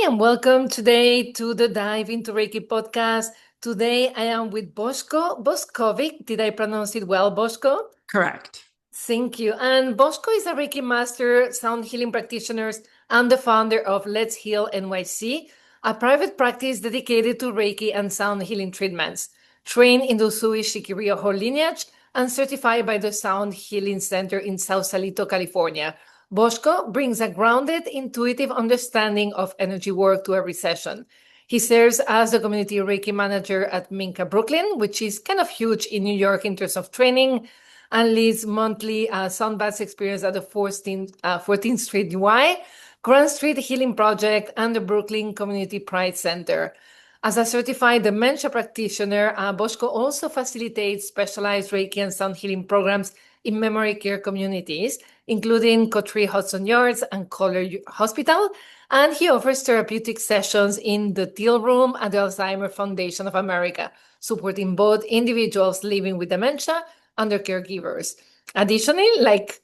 and welcome today to the Dive Into Reiki podcast. Today I am with Boshko Boskovic. Did I pronounce it well, Boshko? Correct. Thank you. And Boshko is a Reiki Master, sound healing practitioner, and the founder of Let's Heal NYC, a private practice dedicated to Reiki and sound healing treatments, trained in the Usui Shiki Ryoho lineage and certified by the Sound Healing Center in Sausalito, California. Boshko brings a grounded, intuitive understanding of energy work to every session. He serves as the community Reiki manager at Minka, Brooklyn, which is kind of huge in New York in terms of training, and leads monthly sound baths experience at the 14th Street Y, Grand Street Healing Project, and the Brooklyn Community Pride Center. As a certified dementia practitioner, Boshko also facilitates specialized Reiki and sound healing programs in memory care communities, including Coterie Hudson Yards and Coterie Hospital, and he offers therapeutic sessions in the Teal Room at the Alzheimer Foundation of America, supporting both individuals living with dementia and their caregivers. Additionally,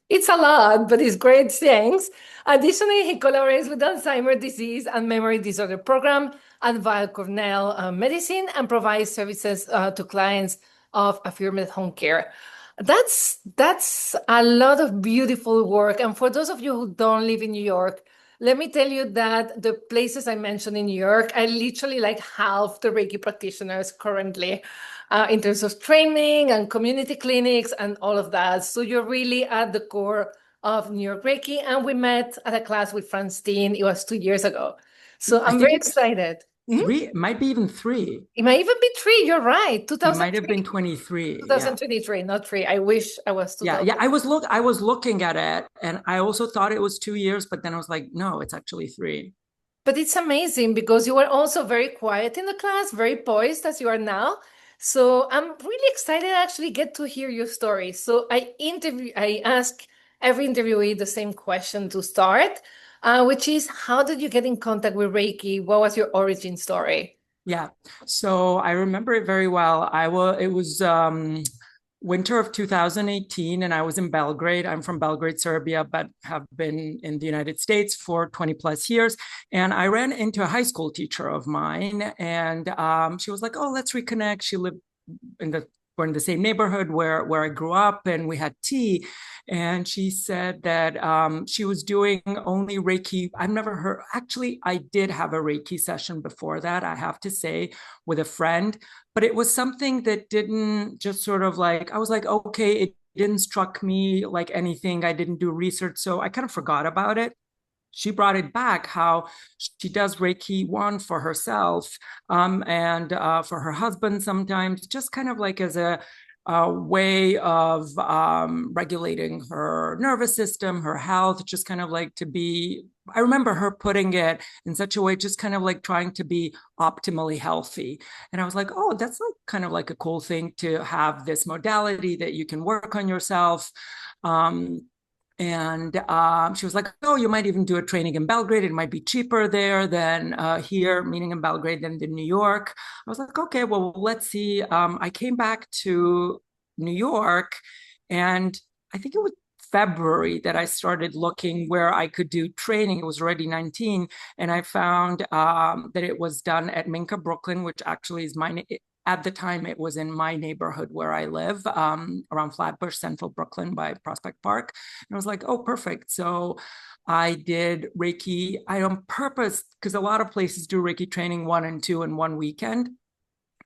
it's a lot, but it's great things. Additionally, he collaborates with the Alzheimer disease and memory disorder program at Weill Cornell Medicine and provides services to clients of Affirmed Home Care. That's a lot of beautiful work. And for those of you who don't live in New York, let me tell you that the places I mentioned in New York are literally like half the Reiki practitioners currently in terms of training and community clinics and all of that. So you're really at the core of New York Reiki. And we met at a class with Francine. It was 2 years ago. So I I'm think very it's excited. three, it might be even three. It might even be three. You're right. It might have 2003, been 23. Yeah. 2023, not three. I wish I was Yeah. 2000. Yeah. I was looking at it and I also thought it was 2 years, but then I was like, no, it's actually three. But it's amazing because you were also very quiet in the class, very poised as you are now. So I'm really excited to actually get to hear your story. So I ask every interviewee the same question to start, which is how did you get in contact with Reiki? What was your origin story? Yeah. So I remember it very well. It was winter of 2018 and I was in Belgrade. I'm from Belgrade, Serbia, but have been in the United States for 20 plus years. And I ran into a high school teacher of mine and she was like, oh, let's reconnect. She lived in the we're in the same neighborhood where I grew up and we had tea. And she said that she was doing only Reiki. I've never heard, actually, I did have a Reiki session before that, I have to say, with a friend, but it was something that didn't just sort of like, I was like, okay, it didn't struck me like anything. I didn't do research. So I kind of forgot about it. She brought it back how she does Reiki 1 for herself and for her husband sometimes, just kind of like as a way of regulating her nervous system, her health, just kind of like to be. I remember her putting it in such a way, just kind of like trying to be optimally healthy. And I was like, oh, that's like kind of like a cool thing to have this modality that you can work on yourself. And she was like, oh, you might even do a training in Belgrade. It might be cheaper there than here, meaning in Belgrade, than in New York. I was like, okay, well, let's see. I came back to New York and I think it was February that I started looking where I could do training. It was already 19. And I found that it was done at Minka, Brooklyn, which actually is at the time, it was in my neighborhood where I live, around Flatbush, Central Brooklyn by Prospect Park. And I was like, oh, perfect. So I did Reiki. I on purpose, because a lot of places do Reiki training 1 and 2 in one weekend.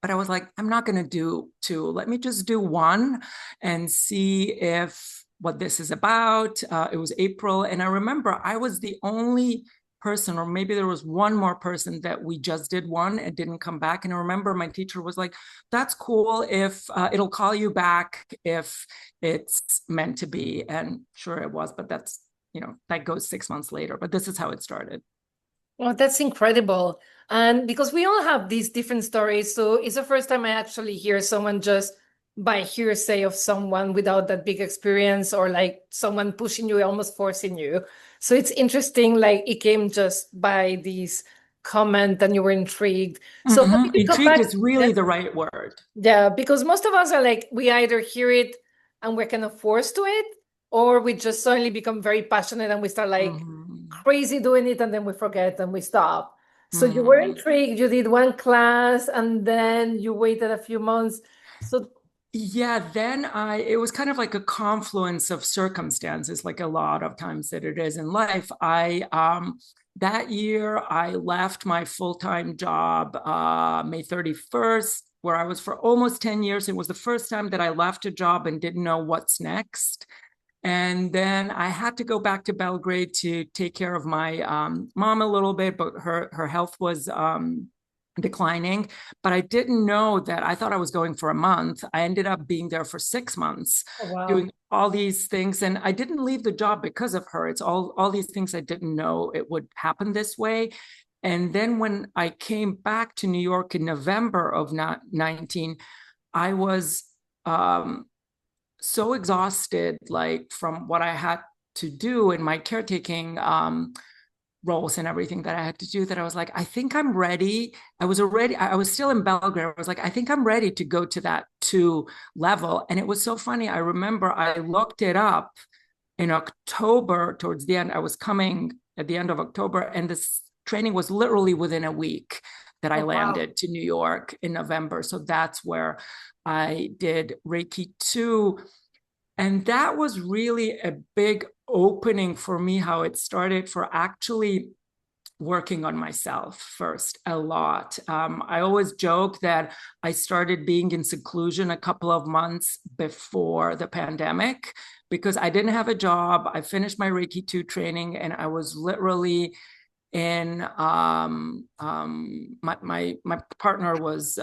But I was like, I'm not going to do 2. Let me just do 1 and see if what this is about. It was April. And I remember I was the only person, or maybe there was one more person that we just did 1 and didn't come back. And I remember my teacher was like, that's cool if it'll call you back if it's meant to be. And sure it was, but that's, that goes 6 months later, but this is how it started. Well, that's incredible. And because we all have these different stories, so it's the first time I actually hear someone just by hearsay of someone without that big experience or like someone pushing you, almost forcing you. So it's interesting, like it came just by these comment and you were intrigued. So how did you come Intrigued back? is really the right word. Yeah, because most of us are like, we either hear it and we're kind of forced to it, or we just suddenly become very passionate and we start like Mhm. crazy doing it and then we forget and we stop. So you were Mm. intrigued, you did one class and then you waited a few months. So, Yeah, then it was kind of like a confluence of circumstances, like a lot of times that it is in life. That year I left my full-time job, May 31st, where I was for almost 10 years. It was the first time that I left a job and didn't know what's next. And then I had to go back to Belgrade to take care of my mom a little bit, but her health was declining. But I didn't know that. I thought I was going for a month. I ended up being there for 6 months, oh, wow. doing all these things. And I didn't leave the job because of her. It's all these things I didn't know it would happen this way. And then when I came back to New York in November of 19, I was um, so exhausted, like from what I had to do in my caretaking roles and everything that I had to do, that I was like, I think I'm ready. I was still in Belgrade. I was like, I think I'm ready to go to that 2 level. And it was so funny. I remember I looked it up in October, towards the end. I was coming at the end of October, and this training was literally within a week that I Oh, wow. landed to New York in November. So that's where I did Reiki 2. And that was really a big opening for me, how it started for actually working on myself first a lot. I always joke that I started being in seclusion a couple of months before the pandemic because I didn't have a job. I finished my Reiki 2 training, and I was literally in my partner was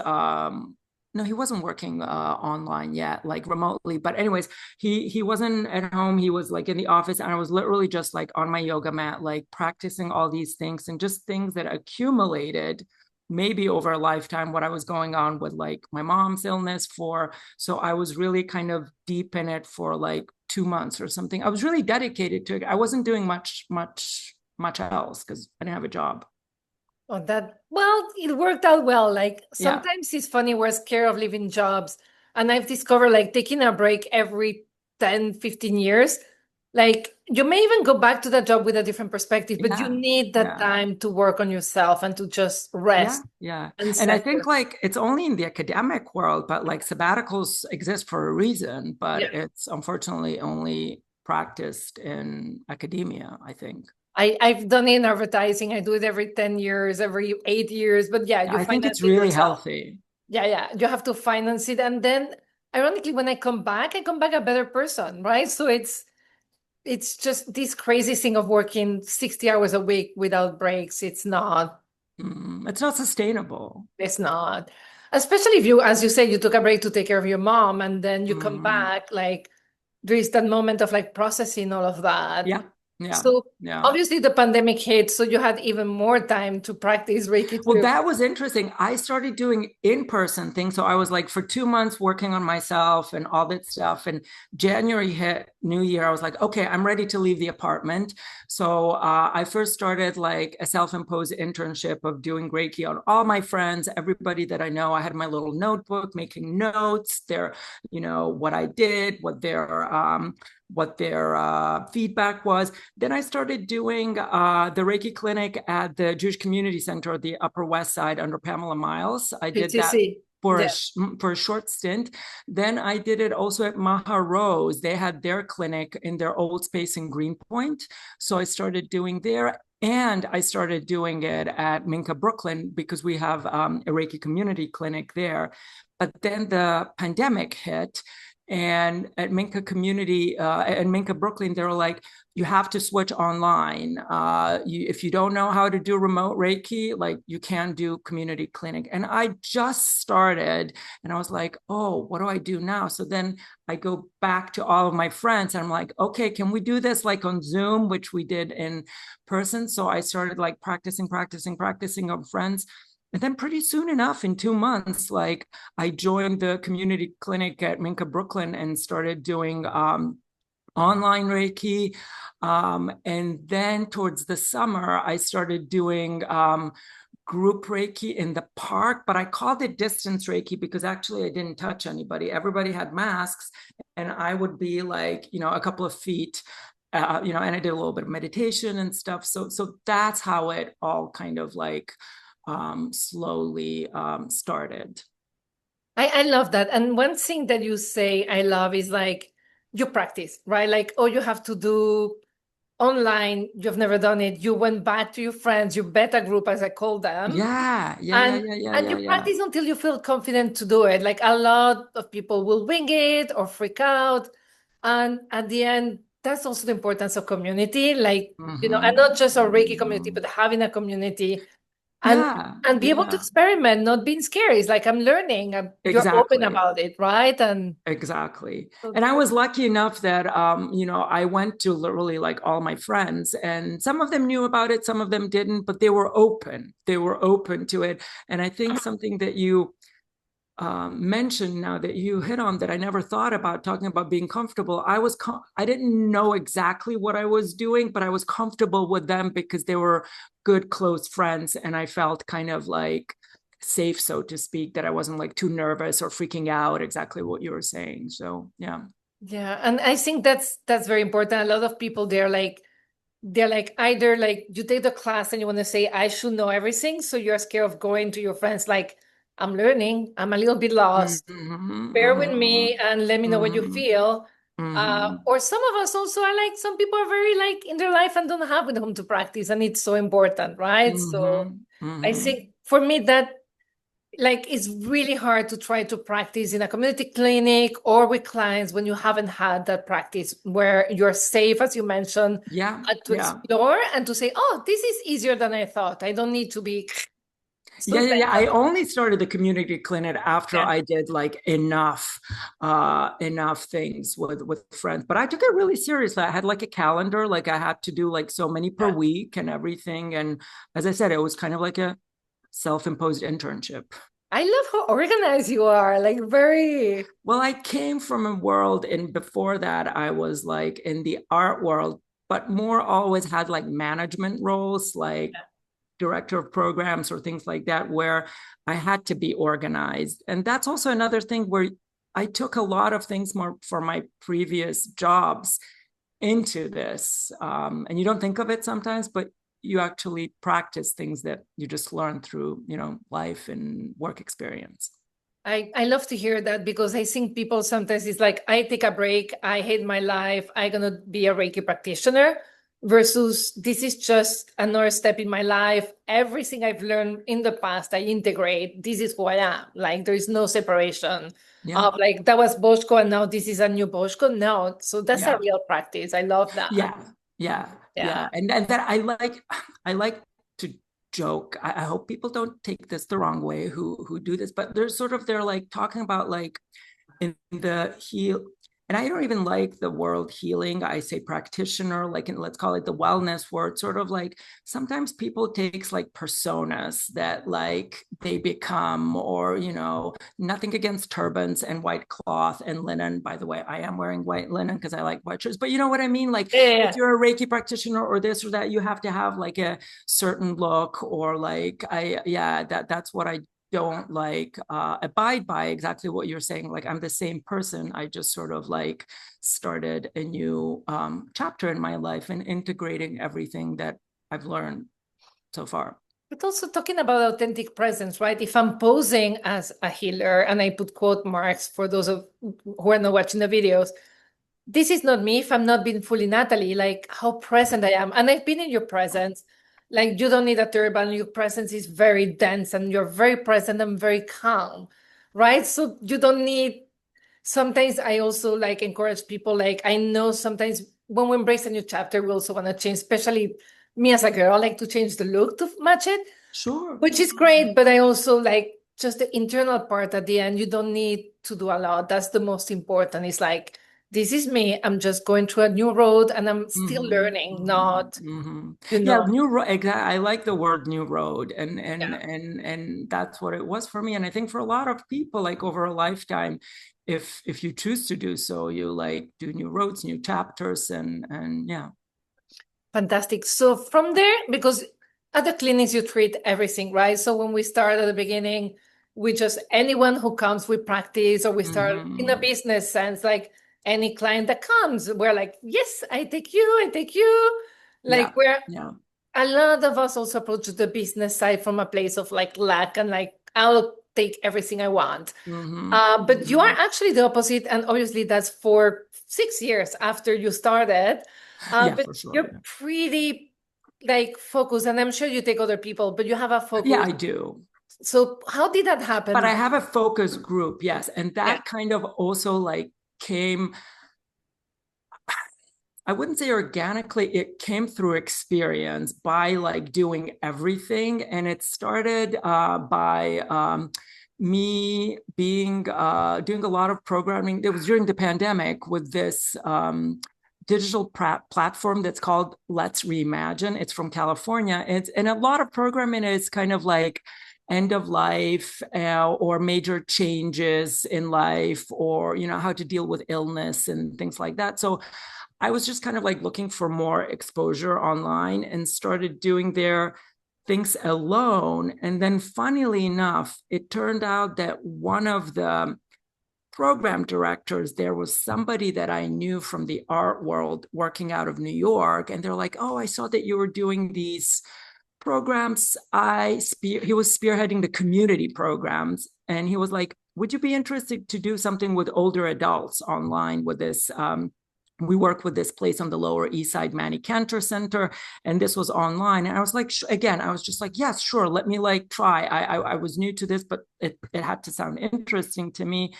no, he wasn't working online yet, like remotely. But anyways, he wasn't at home. He was like in the office, and I was literally just like on my yoga mat, like practicing all these things and just things that accumulated maybe over a lifetime, what I was going on with like my mom's illness for. So I was really kind of deep in it for like 2 months or something. I was really dedicated to it. I wasn't doing much else because I didn't have a job. Oh, well, it worked out well. Like Yeah, sometimes it's funny, we're scared of leaving jobs. And I've discovered like taking a break every 10, 15 years. Like you may even go back to that job with a different perspective, but you yeah, need that yeah. time to work on yourself and to just Yeah, rest yeah. and And I center. think like it's only in the academic world, but like sabbaticals exist for a reason, but Yeah. it's unfortunately only practiced in academia, I think. I've done it in advertising. I do it every 10 years, every 8 years. But yeah, you I think finance it's it really yourself. healthy. Yeah, yeah. You have to finance it. And then ironically, when I come back a better person, right? So it's just this crazy thing of working 60 hours a week without breaks. It's not sustainable. It's not. Especially if you, as you say, you took a break to take care of your mom and then you come Mm, back, like there is that moment of like processing all of that. yeah, yeah, So yeah. obviously the pandemic hit, so you had even more time to practice Reiki Well, too. that was interesting. I started doing in-person things. So I was like for 2 months working on myself and all that stuff. And January hit, New Year. I was like, okay, I'm ready to leave the apartment. So I first started like a self-imposed internship of doing Reiki on all my friends, everybody that I know. I had my little notebook, making notes, what I did, what their feedback was. Then I started doing the Reiki clinic at the Jewish Community Center, the Upper West Side under Pamela Miles. I did that PTC. for Yeah. for a short stint. Then I did it also at Maha Rose. They had their clinic in their old space in Greenpoint. So I started doing there. And I started doing it at Minka, Brooklyn, because we have a Reiki community clinic there. But then the pandemic hit, and at Minka Community and Minka Brooklyn, they were like, you have to switch online. If you don't know how to do remote Reiki, like you can't do community clinic. And I just started, and I was like, oh, what do I do now? So then I go back to all of my friends, and I'm like, okay, can we do this like on Zoom, which we did in person? So I started like practicing on friends. And then pretty soon enough, in 2 months, like I joined the community clinic at Minka Brooklyn and started doing online Reiki. And then towards the summer, I started doing group Reiki in the park, but I called it distance Reiki because actually I didn't touch anybody. Everybody had masks, and I would be like, a couple of feet and I did a little bit of meditation and stuff. So that's how it all kind of like slowly started. I love that. And one thing that you say I love is like you practice, right? Like, oh, you have to do online, you've never done it. You went back to your friends, your beta group, as I call them, Yeah, yeah, yeah, and yeah, yeah, and yeah, you yeah. practice until you feel confident to do it. Like a lot of people will wing it or freak out. And at the end, that's also the importance of community. Like, and Mm-hmm. not just a Reiki community, Mm-hmm. but having a community and Yeah, and be able to yeah, experiment, not being scary. It's like I'm learning. You're open exactly. about it, right? And Exactly. so And I was lucky enough that, I went to literally like all my friends, and some of them knew about it, some of them didn't, but they were open. They were open to it. And I think something that you mentioned now that you hit on that I never thought about, talking about being comfortable. I didn't know exactly what I was doing, but I was comfortable with them because they were good, close friends. And I felt kind of like safe, so to speak, that I wasn't like too nervous or freaking out, exactly what you were saying. So, yeah. yeah, and I think that's very important. A lot of people they're like either like you take the class and you want to say I should know everything, so you're scared of going to your friends like I'm learning, I'm a little bit lost. Mm-hmm, Bear with mm-hmm, me and let me know what you mm-hmm, feel. mm-hmm, Or some of us also are like some people are very like in their life and don't have with whom to practice, and it's so important, right? So mm-hmm, I mm-hmm. think for me that like it's really hard to try to practice in a community clinic or with clients when you haven't had that practice where you're safe, as you mentioned, Yeah, to yeah. explore and to say, oh, this is easier than I thought. I don't need to be so Yeah, yeah, yeah. I tense. only started the community clinic after Yeah. I did like enough things with friends. But I took it really seriously. I had like a calendar, like I had to do like so many per Yeah. week and everything. And as I said, it was kind of like a self-imposed internship. I love how organized you are, like very. Well, I came from a world, and before that, I was like in the art world, but more always had like management roles, like director of programs or things like that, where I had to be organized. And that's also another thing where I took a lot of things more for my previous jobs into this. And you don't think of it sometimes, but you actually practice things that you just learn through, life and work experience. I love to hear that because I think people sometimes it's like I take a break, I hate my life, I'm gonna be a Reiki practitioner versus this is just another step in my life. Everything I've learned in the past, I integrate. This is who I am. Like there is no separation Yeah. of like that was Boshko and now this is a new Boshko. No, so that's a Yeah. real practice. I love that. Yeah, yeah, Yeah. yeah. And that I like to joke. I hope people don't take this the wrong way who do this, but they're like talking about like in the heal, and I don't even like the word healing. I say practitioner, like let's call it the wellness word. Sort of like sometimes people takes like personas that like they become, or nothing against turbans and white cloth and linen. By the way, I am wearing white linen because I like white shirts, but you know what I mean? Like Yeah. Yeah, if yeah. you're a Reiki practitioner or this or that, you have to have like a certain look, or like that's what I don't like abide by exactly what you're saying. Like I'm the same person. I just sort of like started a new chapter in my life and integrating everything that I've learned so far. But also talking about authentic presence, right? If I'm posing as a healer and I put quote marks for those of who are not watching the videos, this is not me if I'm not being fully Nathalie, like how present I am. And I've been in your presence. Like you don't need a turban, your presence is very dense and you're very present and very calm, right? So you don't need, sometimes I also like encourage people, like I know sometimes when we embrace a new chapter, we also want to change, especially me as a girl, I like to change the look to match it, Sure. which is great. But I also like just the internal part at the end. You don't need to do a lot. That's the most important. It's like, this is me. I'm just going through a new road and I'm still Mm-hmm, learning, not, mm-hmm, mm-hmm. you Yeah, know, new road. I like the word new road, and and yeah. and and that's what it was for me. And I think for a lot of people, like over a lifetime, if you choose to do so, you like do new roads, new chapters, and yeah. Fantastic. So from there, because at the clinics you treat everything, right? So when we start at the beginning, we just anyone who comes, we practice, or we start in a Mm-hmm. business sense, like any client that comes, we're like, yes, I take you, I take you. Like, Yeah. we're Yeah. a lot of us also approach the business side from a place of like lack and like, I'll take everything I want. Mm-hmm. But you are Mm-hmm. actually the opposite. And obviously, that's for 6 years after you started. Yeah, But for sure. you're Yeah. pretty like focused. And I'm sure you take other people, but you have a Yeah, focus. I do. So, how did that But I happen? have a focus group, yes. And Yeah. that kind of also like came, I wouldn't say organically, it came through experience by like doing everything. And it started by me being doing a lot of programming. It was during the pandemic with this digital platform that's called Let's Reimagine. It's from California. And a lot of programming is kind of like end of life or major changes in life, or how to deal with illness and things like that. So I was just kind of like looking for more exposure online and started doing their things alone. And then, funnily enough, it turned out that one of the program directors there was somebody that I knew from the art world working out of New York. And they're like, oh, I saw that you were doing these programs. He was spearheading the community programs. And he was like, would you be interested to do something with older adults online with this we work with this place on the Lower East Side, Manny Cantor Center, and this was online. And I was like, again, I was just like, yes, sure, let me like try. I was new to this, but it had to sound interesting to me.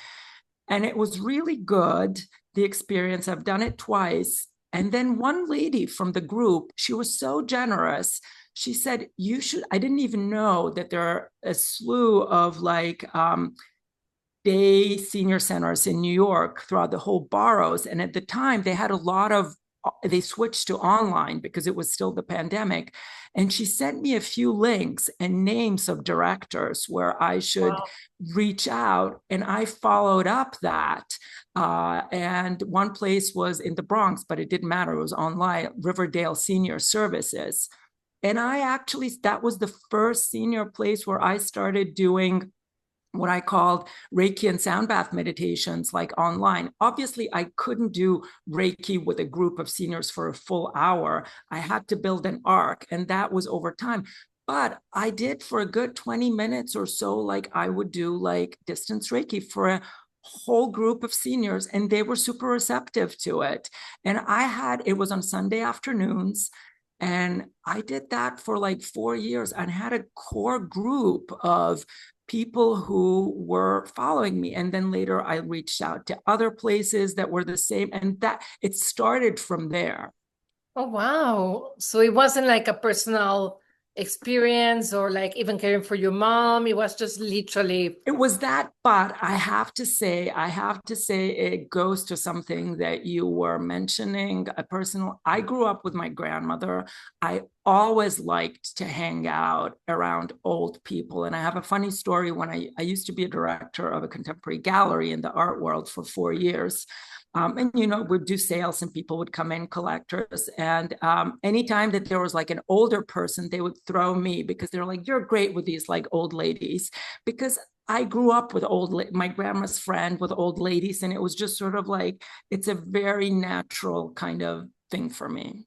And it was really good, the experience. I've done it twice. And then one lady from the group, she was so generous. She said, you should, I didn't even know that there are a slew of like day senior centers in New York throughout the whole boroughs. And at the time, they had a lot of, they switched to online because it was still the pandemic. And she sent me a few links and names of directors where I should reach out. And I followed up that. And one place was in the Bronx, but it didn't matter. It was online, Riverdale Senior Services. And that was the first senior place where I started doing what I called Reiki and sound bath meditations, like online. Obviously, I couldn't do Reiki with a group of seniors for a full hour. I had to build an arc, and that was over time. But I did for a good 20 minutes or so, like I would do like distance Reiki for a whole group of seniors, and they were super receptive to it. And it was on Sunday afternoons. And I did that for like 4 years and had a core group of people who were following me. And then later I reached out to other places that were the same. And that it started from there. Oh, wow. So it wasn't like a personal experience or like even caring for your mom. It was just literally. It was that, but I have to say, it goes to something that you were mentioning, a personal. I grew up with my grandmother. I always liked to hang out around old people. And I have a funny story. When I used to be a director of a contemporary gallery in the art world for 4 years. And we'd do sales and people would come in, collectors. And anytime that there was like an older person, they would throw me because they're like, you're great with these like old ladies. Because I grew up with my grandma's friend with old ladies. And it was just sort of like, it's a very natural kind of thing for me.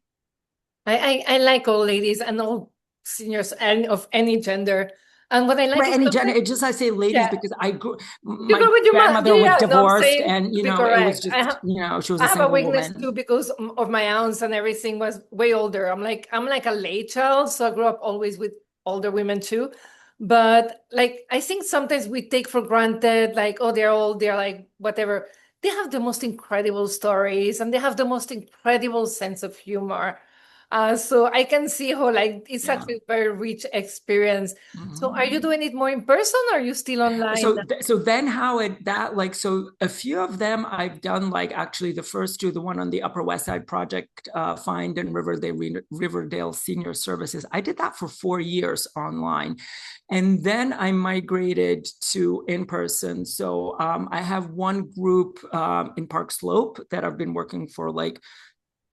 I like old ladies and old seniors and of any gender. And what I like Right, is any gender. sometimes, It just I say ladies yeah, because you my go with your mom. grandmother Yeah, was yeah, no, I'm divorced, saying and to be it was correct. just she was I a have a single weakness woman. too because of my aunts and everything was way older. I'm like a late child, so I grew up always with older women too. But like I think sometimes we take for granted, like, oh, they're old, they're like whatever. They have the most incredible stories and they have the most incredible sense of humor. So I can see how like it's Yeah. actually a very rich experience. So are you Mhm. doing it more in person or are you still online? So then how it that like so a few of them I've done, like actually the first two, the one on the Upper West Side Project, Find and Riverdale Senior Services. I did that for 4 years online, and then I migrated to in person. So I have one group in Park Slope that I've been working for like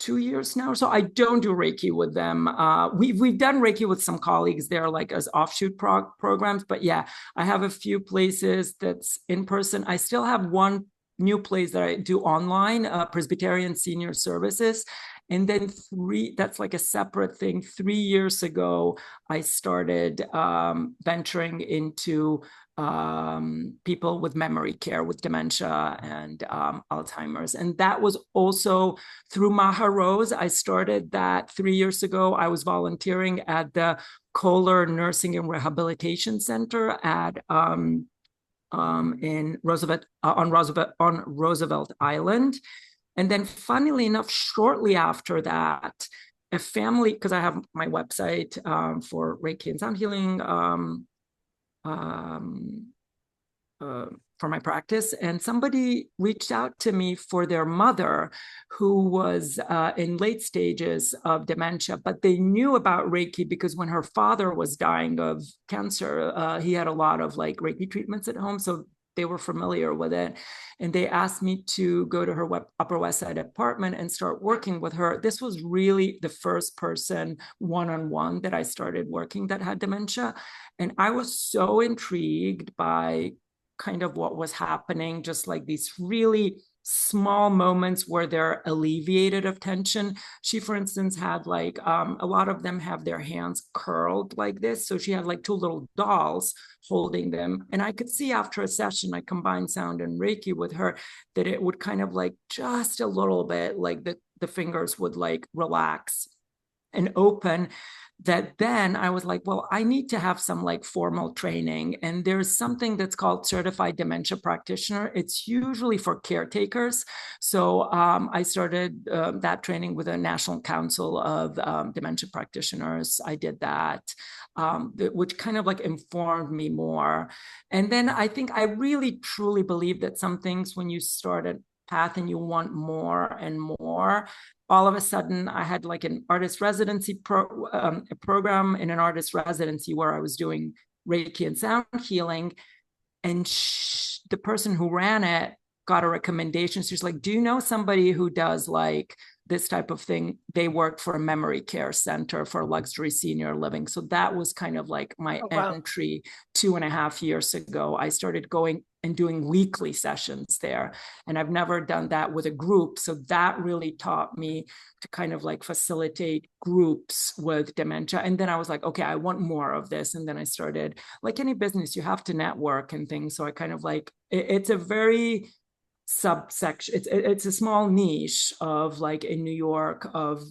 2 years now. So I don't do Reiki with them. We've done Reiki with some colleagues there, like as offshoot programs. But yeah, I have a few places that's in person. I still have one new place that I do online, Presbyterian Senior Services. And then that's like a separate thing. 3 years ago, I started venturing into people with memory care, with dementia and Alzheimer's. And that was also through Maha Rose. I started that 3 years ago. I was volunteering at the Kohler Nursing and Rehabilitation Center at in Roosevelt on Roosevelt Island. And then, funnily enough, shortly after that, a family, because I have my website for Reiki and Sound Healing um, for my practice, and somebody reached out to me for their mother who was in late stages of dementia, but they knew about Reiki because when her father was dying of cancer, he had a lot of like Reiki treatments at home. So they were familiar with it. And they asked me to go to her Upper West Side apartment and start working with her. This was really the first person one-on-one that I started working that had dementia. And I was so intrigued by kind of what was happening, just like these really small moments where they're alleviated of tension. She, for instance, had like a lot of them have their hands curled like this. So she had like two little dolls holding them. And I could see after a session, I combined sound and Reiki with her, that it would kind of like just a little bit like the fingers would like relax and open. That then I was like, well, I need to have some like formal training. And there's something that's called Certified Dementia Practitioner. It's usually for caretakers. So I started that training with a National Council of Dementia Practitioners. I did that, which kind of like informed me more. And then I think I really truly believe that some things, when you start a path and you want more and more, all of a sudden I had like an artist residency a program in an artist residency where I was doing Reiki and sound healing. And the person who ran it got a recommendation. She's like, do you know somebody who does like this type of thing? They worked for a memory care center for luxury senior living. So that was kind of like my entry 2.5 years ago. I started going and doing weekly sessions there. And I've never done that with a group. So that really taught me to kind of like facilitate groups with dementia. And then I was like, okay, I want more of this. And then I started, like any business, you have to network and things. So I kind of like, it's a very subsection, it's a small niche of like in New York of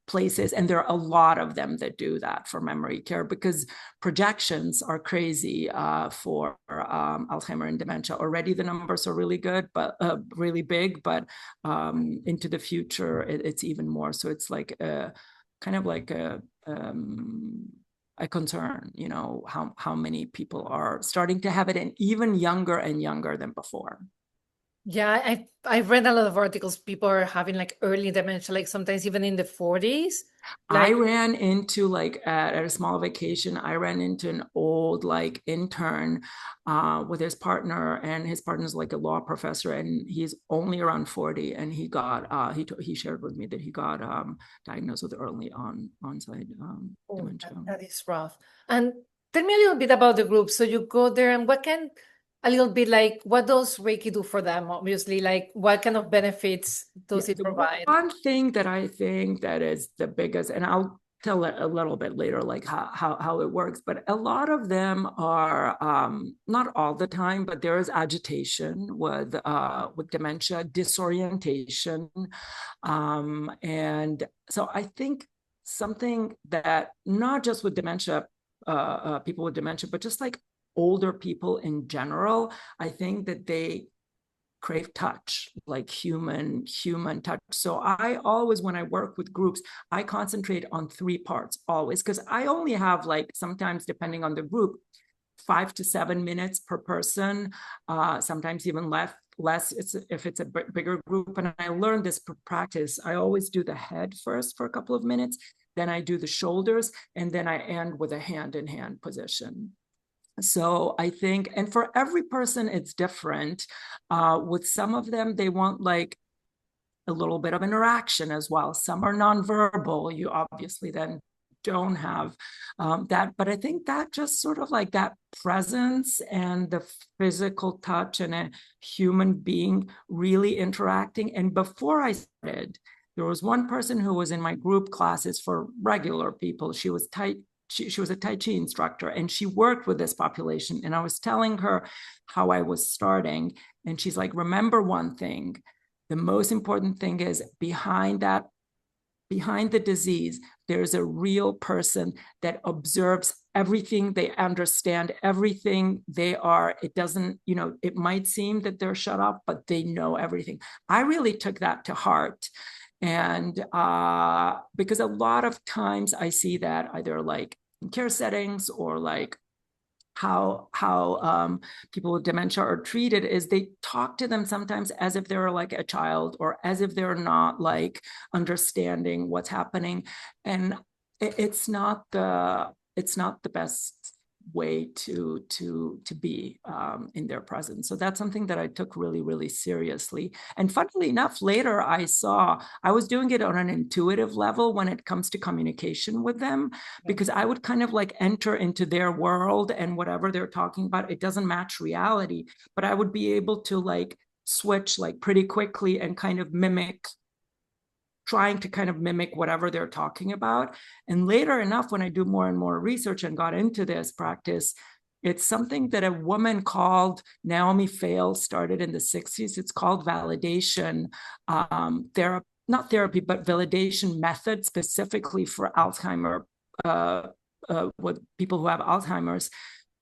places, and there are a lot of them that do that for memory care because projections are crazy for Alzheimer and dementia. Already the numbers are really good, but really big, but into the future it's even more. So it's like a kind of like a concern, you know, how many people are starting to have it, and even younger and younger than before. Yeah, I've read a lot of articles. People are having like early dementia, like sometimes even in the 40s. I ran into like at a small vacation, I ran into an old like intern with his partner, and his partner's like a law professor, and he's only around 40, and he got he shared with me that he got diagnosed with early onset dementia. That is rough. And tell me a little bit about the group. So you go there, and a little bit like, what does Reiki do for them? Obviously, like what kind of benefits does it provide? One thing that I think that is the biggest, and I'll tell it a little bit later, like how it works, but a lot of them are not all the time, but there is agitation with dementia, disorientation, and so I think something that not just with dementia, people with dementia, but just like older people in general, I think that they crave touch, like human touch. So I always, when I work with groups, I concentrate on 3 parts always, because I only have like, sometimes depending on the group, 5 to 7 minutes per person, sometimes even less if it's a bigger group. And I learned this practice. I always do the head first for a couple of minutes, then I do the shoulders, and then I end with a hand-in-hand position. So I think, and for every person, it's different. With some of them, they want like a little bit of interaction as well. Some are nonverbal. You obviously then don't have that. But I think that just sort of like that presence and the physical touch and a human being really interacting. And before I started, there was one person who was in my group classes for regular people. She was she was a Tai Chi instructor, and she worked with this population. And I was telling her how I was starting. And she's like, remember one thing. The most important thing is behind the disease, there's a real person that observes everything. They understand everything. They are, it doesn't, it might seem that they're shut off, but they know everything. I really took that to heart. And because a lot of times I see that either like in care settings or like how people with dementia are treated is they talk to them sometimes as if they're like a child or as if they're not like understanding what's happening, and it's not the best way to be in their presence. So that's something that I took really, really seriously. And funnily enough, later I was doing it on an intuitive level when it comes to communication with them, because I would kind of like enter into their world, and whatever they're talking about, it doesn't match reality, but I would be able to like switch like pretty quickly and kind of trying to kind of mimic whatever they're talking about. And later enough, when I do more and more research and got into this practice, it's something that a woman called Naomi Fail started in the 60s. It's called validation therapy, not therapy, but validation method specifically for Alzheimer, with people who have Alzheimer's,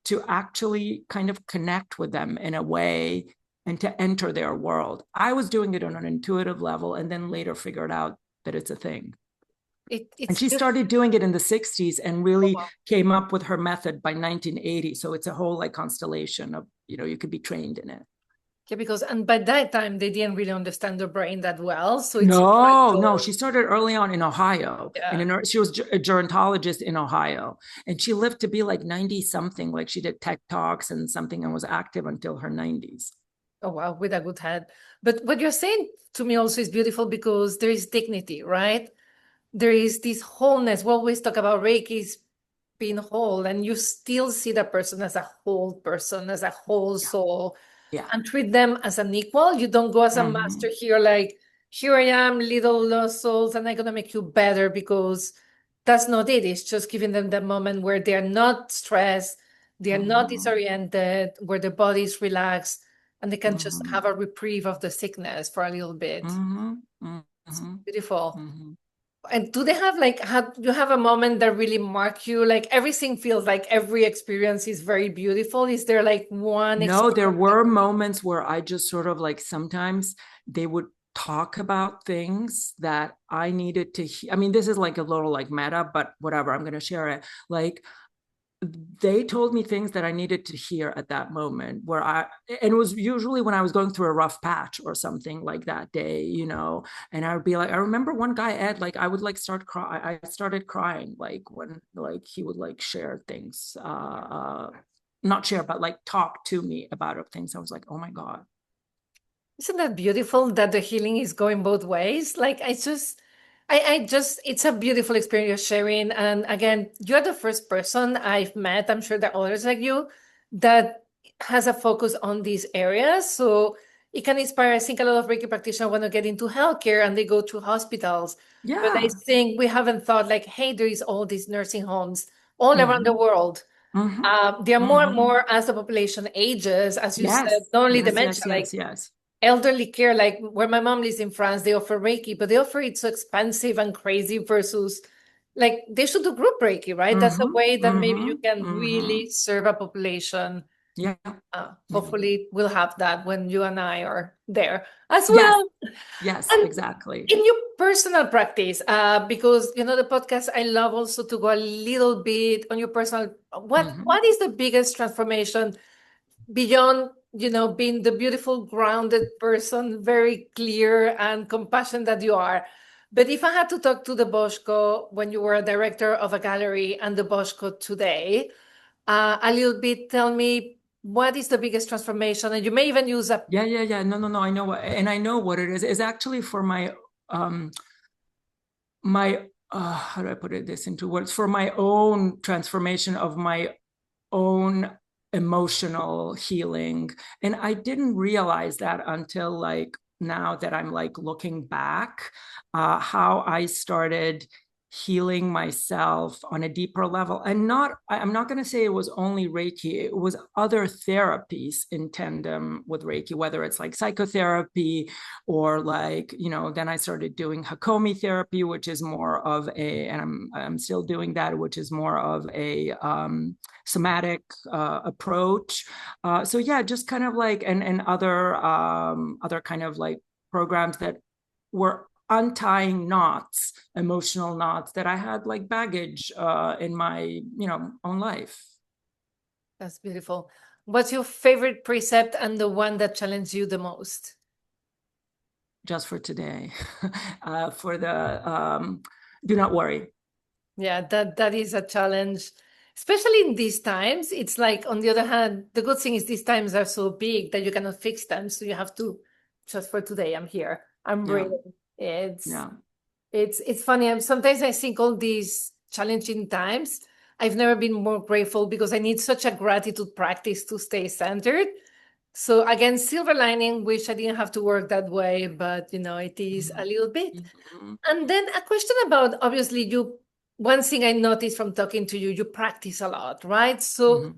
to actually kind of connect with them in a way and to enter their world. I was doing it on an intuitive level and then later figured out that it's a thing. And she started doing it in the 60s and really came up with her method by 1980. So it's a whole like constellation of, you could be trained in it. Yeah, because and by that time they didn't really understand the brain that well. So it's no, she started early on in Ohio. Yeah. And she was a gerontologist in Ohio. And she lived to be like 90 something, like she did tech talks and something and was active until her 90s. Oh, wow, with a good head. But what you're saying to me also is beautiful because there is dignity, right? There is this wholeness. We always talk about Reiki's being whole, and you still see that person as a whole person, as a whole soul, and treat them as an equal. You don't go as a master here, like, here I am, little lost souls, and I'm going to make you better, because that's not it. It's just giving them the moment where they're not stressed, they're not disoriented, where the body is relaxed, and they can just have a reprieve of the sickness for a little bit. It's beautiful. And do they have like, you have a moment that really mark you? Like everything feels like every experience is very beautiful. Is there like one? No, there were moments where I just sort of like, sometimes they would talk about things that I needed to hear. I mean, this is like a little like meta, but whatever, I'm going to share it. Like, they told me things that I needed to hear at that moment, and it was usually when I was going through a rough patch or something like that day, and I would be like, I remember one guy, Ed, like I would like start crying. I started crying like when like he would like share things, not share, but like talk to me about things. I was like, oh my God. Isn't that beautiful that the healing is going both ways? Like it's a beautiful experience you're sharing. And again, you're the first person I've met, I'm sure there are others like you, that has a focus on these areas. So it can inspire, I think a lot of Reiki practitioners want to get into healthcare and they go to hospitals. Yeah. But I think we haven't thought like, hey, there is all these nursing homes all around the world. There are more and more as the population ages, as you said, not only dementia, yes. Elderly care, like where my mom lives in France, they offer Reiki, but they offer it so expensive and crazy versus like they should do group Reiki, right? That's a way that maybe you can really serve a population. Yeah. Hopefully we'll have that when you and I are there as well. Yes, and exactly. in your personal practice, because the podcast, I love also to go a little bit on your personal, what is the biggest transformation beyond being the beautiful grounded person, very clear and compassionate that you are? But if I had to talk to the Boshko when you were a director of a gallery and the Boshko today, a little bit, tell me what is the biggest transformation, and you may even use a no, I know what, and I know what it is. It's actually for my how do I put it this into words, for my own transformation of my own emotional healing. And I didn't realize that until like now that I'm like looking back, how I started healing myself on a deeper level. And I'm not going to say it was only Reiki, it was other therapies in tandem with Reiki, whether it's like psychotherapy or like, then I started doing Hakomi therapy, which is more of and I'm still doing that, which is more of a somatic approach. So yeah, just kind of like and other kind of like programs that were untying knots, emotional knots that I had like baggage in my own life. That's beautiful. What's your favorite precept and the one that challenged you the most? Just for today, for the do not worry. Yeah, that is a challenge, especially in these times. It's like, on the other hand, the good thing is these times are so big that you cannot fix them. So you have to, just for today, I'm here. I'm Yeah, breathing. It's yeah. it's funny. Sometimes I think all these challenging times, I've never been more grateful because I need such a gratitude practice to stay centered. So again, silver lining, wish I didn't have to work that way, but it is a little bit. Mm-hmm. And then a question about, obviously, one thing I noticed from talking to you, you practice a lot, right? So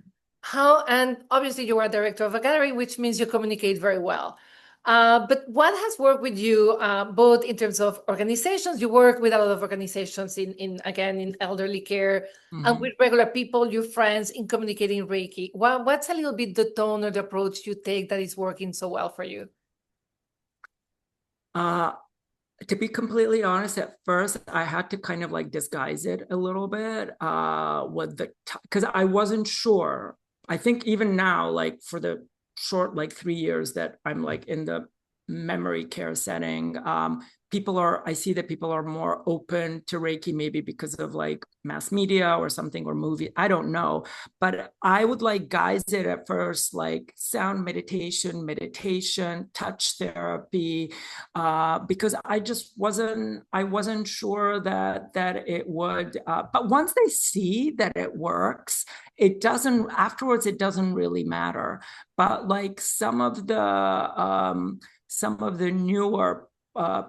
Mm-hmm. and obviously you are director of a gallery, which means you communicate very well. But what has worked with you, both in terms of organizations? You work with a lot of organizations in elderly care, and Mm-hmm. with regular people, your friends, in communicating Reiki. What's a little bit the tone or the approach you take that is working so well for you? Uh, to be completely honest, at first I had to kind of like disguise it a little bit with because I wasn't sure. I think even now, like for the short like 3 years that I'm like in the memory care setting, I see that people are more open to Reiki, maybe because of like mass media or something, or movie, I don't know. But I would like guise it at first like sound meditation, touch therapy, because I wasn't sure that it would. But once they see that it works, it doesn't afterwards. It doesn't really matter. But like some of the newer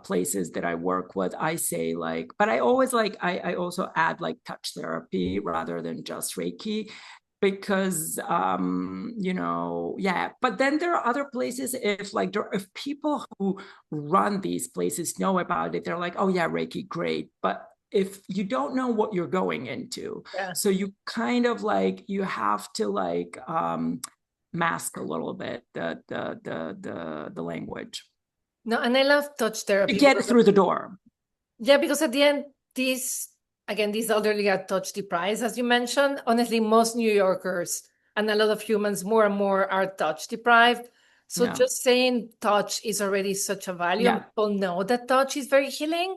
places that I work with, I say like, but I always like I also add like touch therapy rather than just Reiki, because yeah. But then there are other places, if people who run these places know about it, they're like, oh yeah, Reiki, great. But if you don't know what you're going into, Yeah. so you kind of like you have to like mask a little bit the language No, and I love touch to therapy get because, through the door. yeah, because at the end, these elderly are touch deprived, as you mentioned. Honestly, most New Yorkers and a lot of humans more and more are touch deprived. So Yeah, just saying touch is already such a value, and yeah. people know that touch is very healing,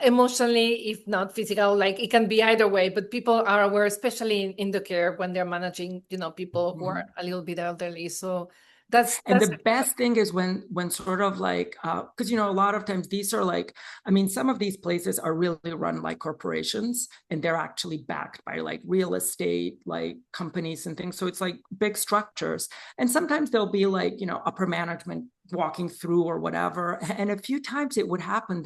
emotionally, if not physical. Like, it can be either way, but people are aware, especially in the care when they're managing, people who are Mhm. a little bit elderly. So that's And the that's best thing is when sort of like because a lot of times these are like, I mean, some of these places are really run like corporations, and they're actually backed by like real estate like companies and things, so it's like big structures. And sometimes there'll be like upper management walking through or whatever, and a few times it would happen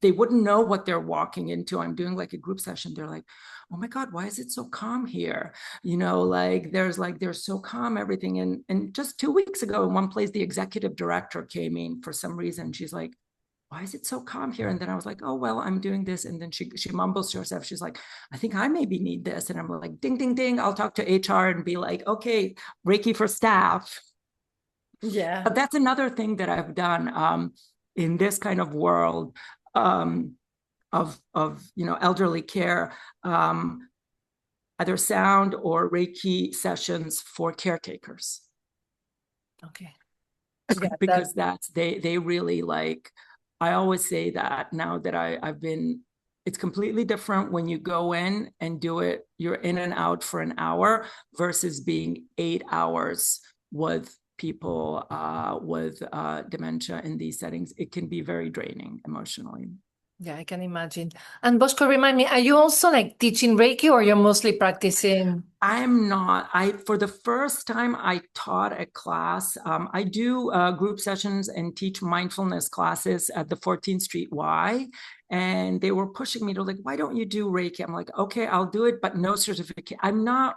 they wouldn't know what they're walking into. I'm doing like a group session. They're like, oh my God, why is it so calm here? Like they're so calm, everything. And just 2 weeks ago in one place, the executive director came in for some reason. She's like, why is it so calm here? And then I was like, oh, well, I'm doing this. And then she mumbles to herself. She's like, I think I maybe need this. And I'm like, ding, ding, ding. I'll talk to HR and be like, okay, Reiki for staff. yeah. But that's another thing that I've done in this kind of world. Um, of elderly care, either sound or Reiki sessions for caretakers, Okay. Yeah, that because they really like. I always say that now that I've been. It's completely different when you go in and do it. You're in and out for an hour versus being 8 hours with people with dementia in these settings. It can be very draining emotionally. Yeah, I can imagine. And Boshko, remind me, are you also like teaching Reiki or you're mostly practicing? I'm not. For the first time, I taught a class. I do group sessions and teach mindfulness classes at the 14th Street Y. And they were pushing me to like, why don't you do Reiki? I'm like, okay, I'll do it, but no certificate. I'm not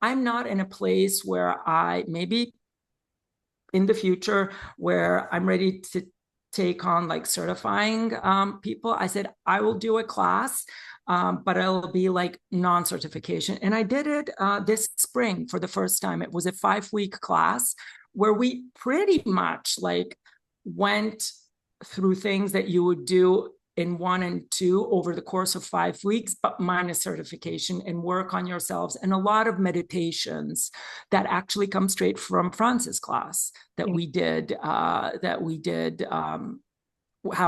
in a place where I maybe in the future where I'm ready to take on like certifying people. I said, I will do a class, but it'll be like non-certification. And I did it this spring for the first time. It was a 5-week class where we pretty much like went through things that you would do in 1 and 2 over the course of 5 weeks, but minus certification, and work on yourselves, and a lot of meditations that actually come straight from Francis' class that we did How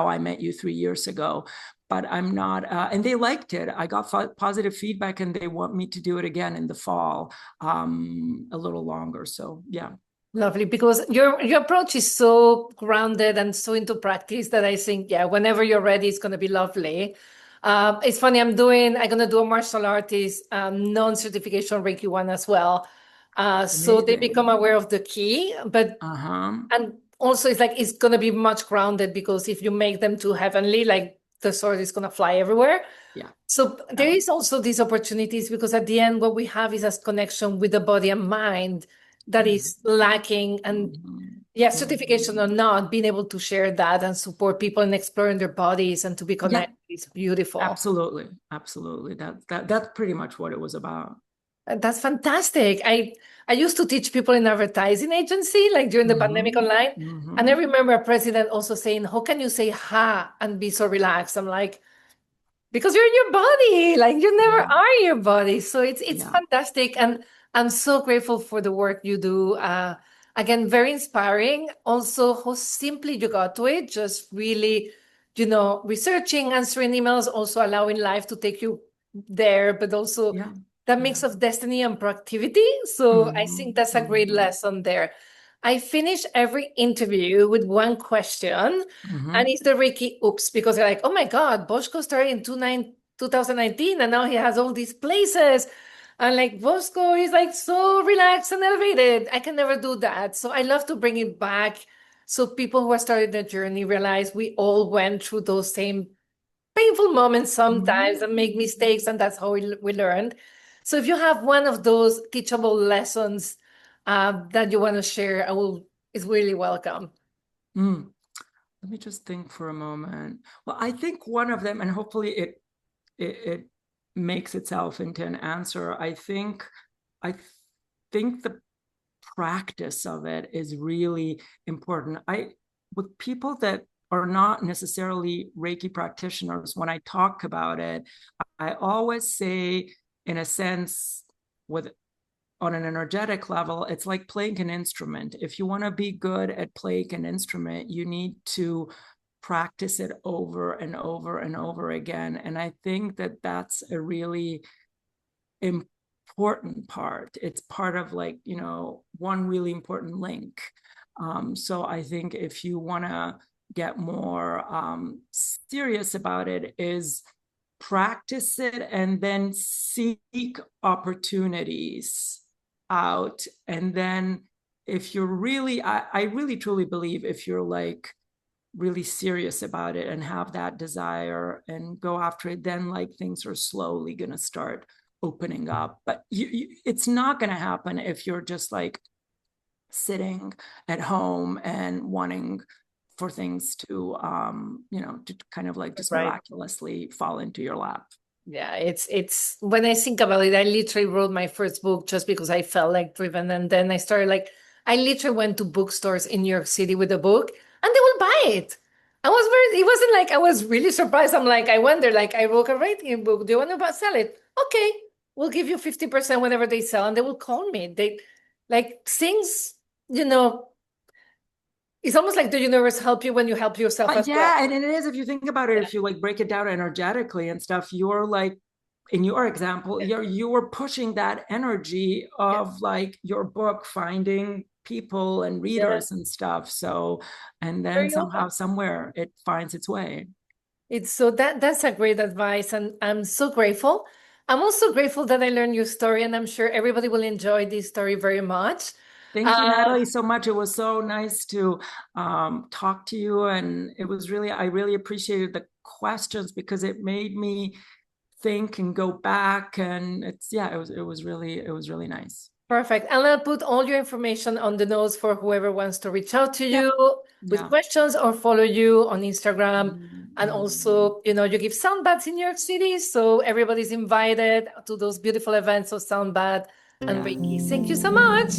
I Met You 3 years ago. But I'm not, and they liked it. I got positive feedback, and they want me to do it again in the fall, a little longer. So yeah. Lovely, because your approach is so grounded and so into practice that I think, yeah, whenever you're ready, it's going to be lovely. It's funny, I'm gonna do a martial artist non-certification Reiki one as well. So they become Amazing. aware of the key, but Uh-huh. and also it's like it's gonna be much grounded because if you make them too heavenly, like the sword is gonna fly everywhere. Yeah. So there is also these opportunities because at the end, what we have is a connection with the body and mind that is lacking. And Mhm. yeah, certification Mhm. or not, being able to share that and support people and exploring their bodies and to be Yeah, connected is beautiful. absolutely. Absolutely. That's pretty much what it was about. And that's fantastic. I used to teach people in advertising agency, like during the pandemic Mm-hmm. online. And I Mm-hmm. remember a president also saying, how can you say ha and be so relaxed? I'm like, because you're in your body, like you never Yeah. are in your body. So it's Yeah. fantastic, and I'm so grateful for the work you do. Again, very inspiring. Also, how simply you got to it, just really, researching, answering emails, also allowing life to take you there, but also Yeah. that Yeah. mix of destiny and productivity. So I think Mm-hmm. that's a great Mm-hmm. lesson there. I finish every interview with one question. Mm-hmm. And it's the Reiki oops, because they're like, oh my God, Boschko started in 2019 and now he has all these places. And like Boschko is like so relaxed and elevated. I can never do that. So I love to bring it back so people who are starting their journey realize we all went through those same painful moments sometimes and make Mm-hmm. mistakes, and that's how we learned. So if you have one of those teachable lessons that you want to share, is really welcome. Mm. Let me just think for a moment. Well, I think one of them, and hopefully it makes itself into an answer. I think the practice of it is really important. With people that are not necessarily Reiki practitioners, when I talk about it, I always say, in a sense, with on an energetic level, it's like playing an instrument. If you want to be good at playing an instrument, you need to practice it over and over and over again. And I think that that's a really important part. It's part of like, one really important link. So I think if you want to get more serious about it, is practice it and then seek opportunities out. And then if you're really, I really truly believe if you're like really serious about it and have that desire and go after it, then like things are slowly going to start opening up. But it's not going to happen if you're just like sitting at home and wanting for things to kind of like just Right. miraculously fall into your lap. Yeah, it's when I think about it, I literally wrote my first book just because I felt like driven. And then I started like I literally went to bookstores in New York City with a book and they will buy it. It wasn't like I was really surprised. I'm like, I wonder, like I wrote a writing book. Do you want to sell it? Okay, we'll give you 50% whenever they sell, and they will call me. They like things, you know, it's almost like the universe help you when you help yourself as well. Yeah, and it is, if you think about it, if you like break it down energetically and stuff, you're like, in your example, Yeah. you're pushing that energy Yeah. of like your book finding people and Yeah. readers and stuff. So, and then Very somehow, open. somewhere, it finds its way. That's a great advice, and I'm so grateful. I'm also grateful that I learned your story, and I'm sure everybody will enjoy this story very much. Thank you, Nathalie, so much. It was so nice to talk to you. And I really appreciated the questions because it made me think and go back. And it was really nice. Perfect. And I'll put all your information on the notes for whoever wants to reach out to Yeah. you with Yeah. questions or follow you on Instagram. And Mm-hmm. also, you give sound baths in New York City. So everybody's invited to those beautiful events of sound bath and Yeah. Reiki. Thank you so much.